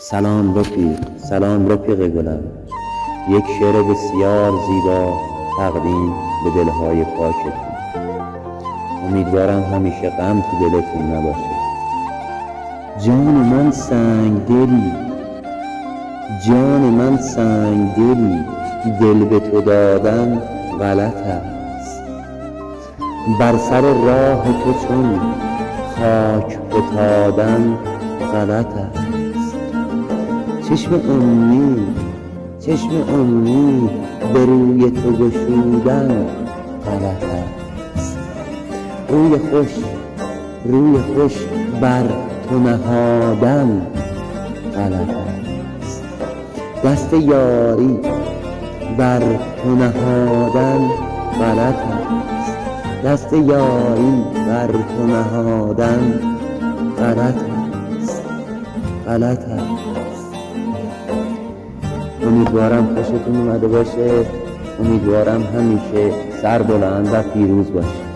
سلام رفیق، سلام رفیق گلم. یک شعر بسیار زیبا تقدیم به دلهای پاکتون. امیدوارم همیشه غم تو دلتون نباشه. جان من سنگ دلی، جان من سنگ دلی، دل به تو دادن غلط است. بر سر راه تو چون خاک فتادن غلط است. چشم امید به روی تو گشودن غلط است. روی خوش بر تو نهادن غلط است. دست یاری بر تو نهادن غلط است. دست یاری بر تو نهادن غلط است. امیدوارم خوشتون اومده باشه. امیدوارم همیشه سربلند و پیروز باشه.